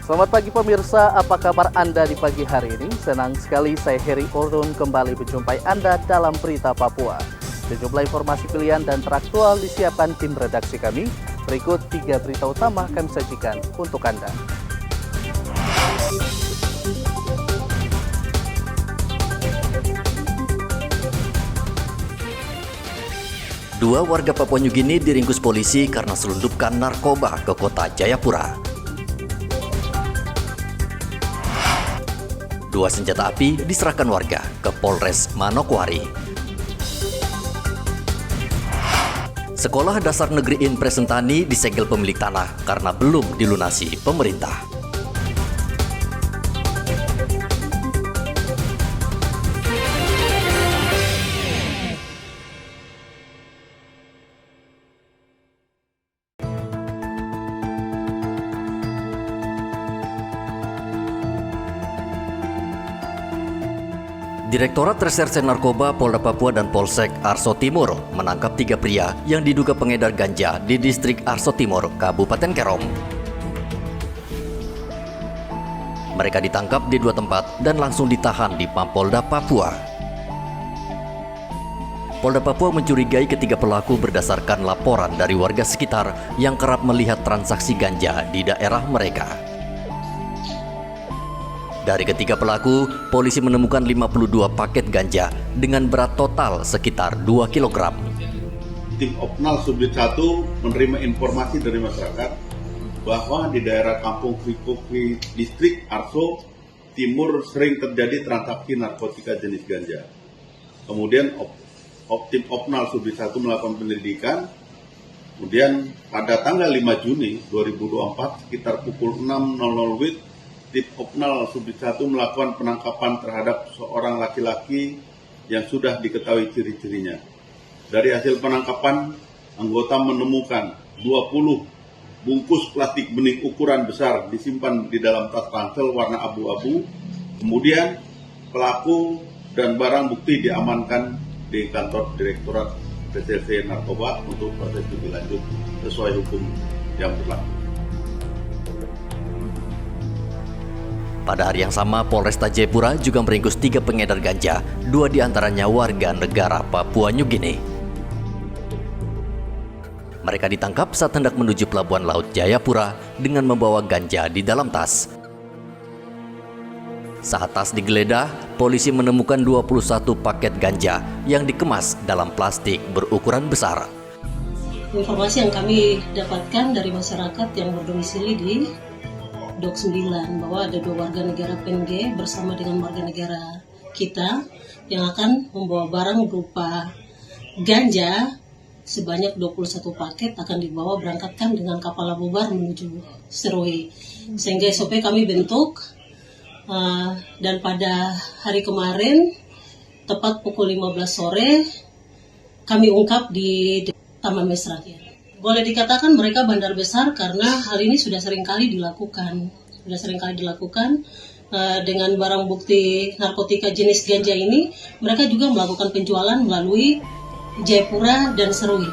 Selamat pagi pemirsa, apa kabar Anda di pagi hari ini? Senang sekali saya Heri Orun kembali menjumpai Anda dalam Berita Papua. Sejumlah informasi pilihan dan teraktual disiapkan tim redaksi kami. Berikut 3 berita utama kami sajikan untuk Anda. Dua warga Papua Nugini diringkus polisi karena selundupkan narkoba ke kota Jayapura. Dua senjata api diserahkan warga ke Polres Manokwari. Sekolah Dasar Negeri Impres Sentani disegel pemilik tanah karena belum dilunasi pemerintah. Direktorat Reserse Narkoba Polda Papua dan Polsek Arso Timur menangkap 3 pria yang diduga pengedar ganja di distrik Arso Timur, Kabupaten Kerom. Mereka ditangkap di 2 tempat dan langsung ditahan di Mapolda Papua. Polda Papua mencurigai ketiga pelaku berdasarkan laporan dari warga sekitar yang kerap melihat transaksi ganja di daerah mereka. Dari ketiga pelaku, polisi menemukan 52 paket ganja dengan berat total sekitar 2 kg. Tim Opnal Subdit 1 menerima informasi dari masyarakat bahwa di daerah Kampung Krikoki, distrik Arso Timur sering terjadi transaksi narkotika jenis ganja. Kemudian tim Opnal Subdit 1 melakukan penyelidikan. Kemudian pada tanggal 5 Juni 2024 sekitar pukul 6.00 WIB, tim Opnal Subdit 1 melakukan penangkapan terhadap seorang laki-laki yang sudah diketahui ciri-cirinya. Dari hasil penangkapan, anggota menemukan 20 bungkus plastik bening ukuran besar disimpan di dalam tas ransel warna abu-abu. Kemudian pelaku dan barang bukti diamankan di kantor Direktorat Reserse Narkoba untuk proses lebih lanjut sesuai hukum yang berlaku. Pada hari yang sama, Polresta Jayapura juga meringkus 3 pengedar ganja, 2 diantaranya warga negara Papua Nugini. Mereka ditangkap saat hendak menuju Pelabuhan Laut Jayapura dengan membawa ganja di dalam tas. Saat tas digeledah, polisi menemukan 21 paket ganja yang dikemas dalam plastik berukuran besar. Informasi yang kami dapatkan dari masyarakat yang berdomisili di Dok 9 bahwa ada 2 warga negara PNG bersama dengan warga negara kita yang akan membawa barang berupa ganja sebanyak 21 paket akan dibawa berangkatkan dengan kapal Labobar menuju Serowe. Sehingga SOP kami bentuk dan pada hari kemarin tepat pukul 15 sore kami ungkap di Taman Mesrakyat. Boleh dikatakan mereka bandar besar karena hal ini sudah seringkali dilakukan. Dengan barang bukti narkotika jenis ganja ini, mereka juga melakukan penjualan melalui Jayapura dan Serowe.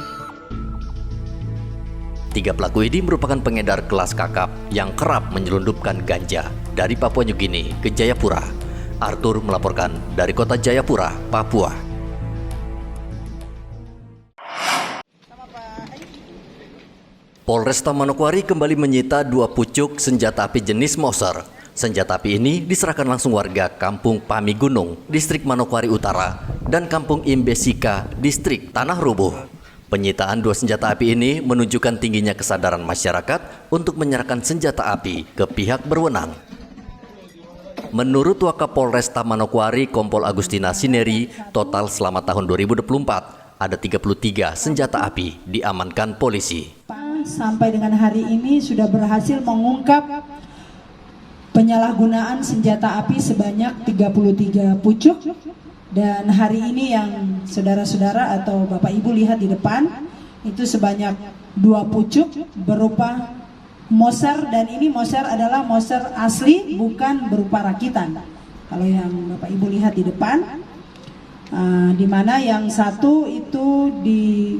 3 pelaku ini merupakan pengedar kelas kakap yang kerap menyelundupkan ganja dari Papua Nugini ke Jayapura. Arthur melaporkan dari kota Jayapura, Papua. Polresta Manokwari kembali menyita 2 pucuk senjata api jenis Moser. Senjata api ini diserahkan langsung warga Kampung Pami Gunung, distrik Manokwari Utara, dan Kampung Imbesika, distrik Tanah Rubuh. Penyitaan 2 senjata api ini menunjukkan tingginya kesadaran masyarakat untuk menyerahkan senjata api ke pihak berwenang. Menurut Wakapolresta Manokwari Kompol Agustina Sineri, total selama tahun 2024 ada 33 senjata api diamankan polisi. Sampai dengan hari ini sudah berhasil mengungkap penyalahgunaan senjata api sebanyak 33 pucuk, dan hari ini yang saudara-saudara atau Bapak Ibu lihat di depan itu sebanyak 2 pucuk berupa Moser, dan ini Moser adalah Moser asli bukan berupa rakitan. Kalau yang Bapak Ibu lihat di depan, di mana yang satu itu di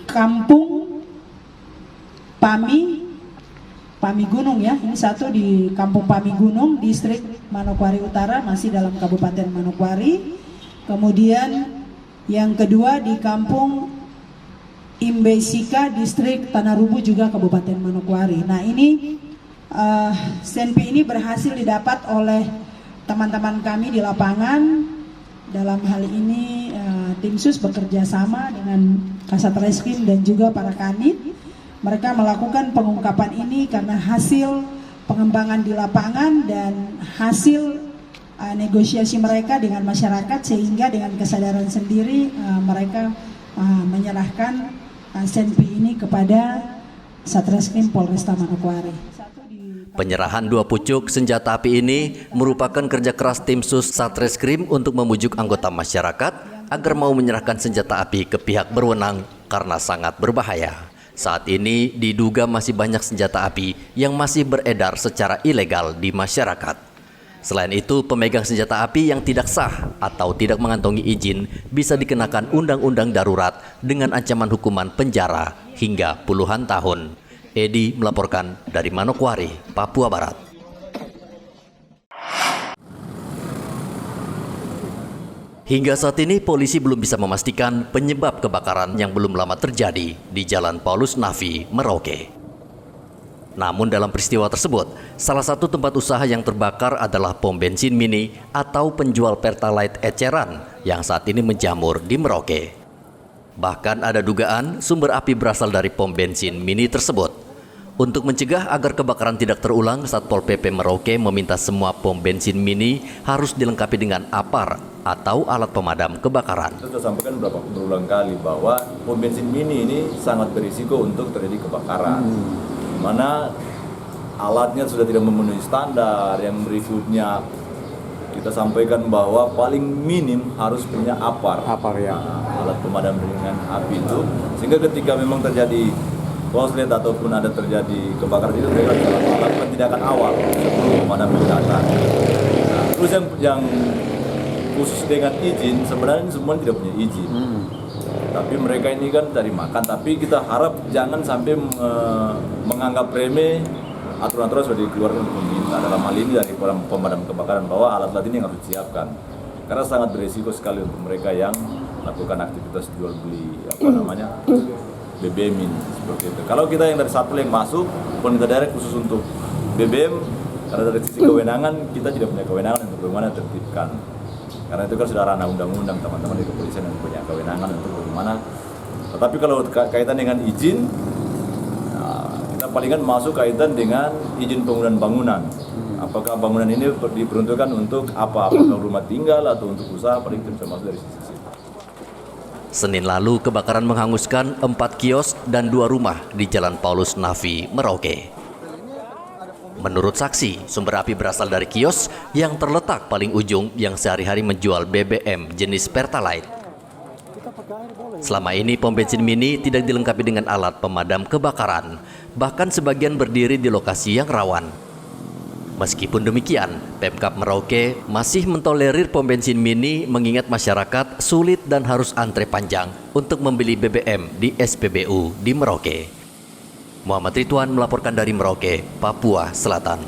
Kampung Pami Pamigunung ya. Ini satu di Kampung Pamigunung, distrik Manokwari Utara, masih dalam Kabupaten Manokwari. Kemudian yang kedua di Kampung Imbesika, distrik Tanah Rubu, juga Kabupaten Manokwari. Nah ini senpi ini berhasil didapat oleh teman-teman kami di lapangan. Dalam hal ini tim sus bekerja sama dengan Kasat Reskrim dan juga para kanit. Mereka melakukan pengungkapan ini karena hasil pengembangan di lapangan dan hasil negosiasi mereka dengan masyarakat, sehingga dengan kesadaran sendiri mereka menyerahkan senpi ini kepada Satreskrim Polresta Manokwari. Penyerahan 2 pucuk senjata api ini merupakan kerja keras tim sus Satreskrim untuk membujuk anggota masyarakat agar mau menyerahkan senjata api ke pihak berwenang karena sangat berbahaya. Saat ini diduga masih banyak senjata api yang masih beredar secara ilegal di masyarakat. Selain itu, pemegang senjata api yang tidak sah atau tidak mengantongi izin bisa dikenakan undang-undang darurat dengan ancaman hukuman penjara hingga puluhan tahun. Edi melaporkan dari Manokwari, Papua Barat. Hingga saat ini polisi belum bisa memastikan penyebab kebakaran yang belum lama terjadi di Jalan Paulus Nafi, Merauke. Namun dalam peristiwa tersebut, salah satu tempat usaha yang terbakar adalah pom bensin mini atau penjual Pertalite eceran yang saat ini menjamur di Merauke. Bahkan ada dugaan sumber api berasal dari pom bensin mini tersebut. Untuk mencegah agar kebakaran tidak terulang, Satpol PP Merauke meminta semua pom bensin mini harus dilengkapi dengan APAR atau alat pemadam kebakaran. Kita sudah sampaikan berulang kali bahwa pom bensin mini ini sangat berisiko untuk terjadi kebakaran. Di mana alatnya sudah tidak memenuhi standar. Yang berikutnya kita sampaikan bahwa paling minim harus punya APAR ya. Alat pemadam dengan api itu, sehingga ketika memang terjadi konslet ataupun ada terjadi kebakaran itu mereka bisa melakukan tindakan awal sebelum pemadam datang. Nah, terus yang khusus dengan izin, sebenarnya semua tidak punya izin. Tapi mereka ini kan cari makan, tapi kita harap jangan sampai menganggap remeh aturan-aturan sudah dikeluarkan oleh pemerintah. Dalam hal ini dari pemadam kebakaran bahwa alat-alat ini yang harus disiapkan. Karena sangat berisiko sekali untuk mereka yang melakukan aktivitas jual beli BBM ini seperti itu. Kalau kita yang dari Satpol yang masuk, pemerintah daerah khusus untuk BBM, karena dari sisi kewenangan kita tidak punya kewenangan untuk bagaimana tertibkan. Karena itu kan sudah ranah undang-undang, teman-teman di kepolisian yang punya kewenangan untuk bagaimana. Tetapi kalau kaitan dengan izin, kita palingan masuk kaitan dengan izin penggunaan bangunan. Apakah bangunan ini diperuntukkan untuk apa? Apakah rumah tinggal atau untuk usaha? Paling bisa masuk dari sisi. Senin lalu, kebakaran menghanguskan 4 kios dan 2 rumah di Jalan Paulus Nafi, Merauke. Menurut saksi, sumber api berasal dari kios yang terletak paling ujung yang sehari-hari menjual BBM jenis Pertalite. Selama ini, pom bensin mini tidak dilengkapi dengan alat pemadam kebakaran, bahkan sebagian berdiri di lokasi yang rawan. Meskipun demikian, Pemkab Merauke masih mentolerir pom bensin mini mengingat masyarakat sulit dan harus antre panjang untuk membeli BBM di SPBU di Merauke. Muhammad Ridwan melaporkan dari Merauke, Papua Selatan.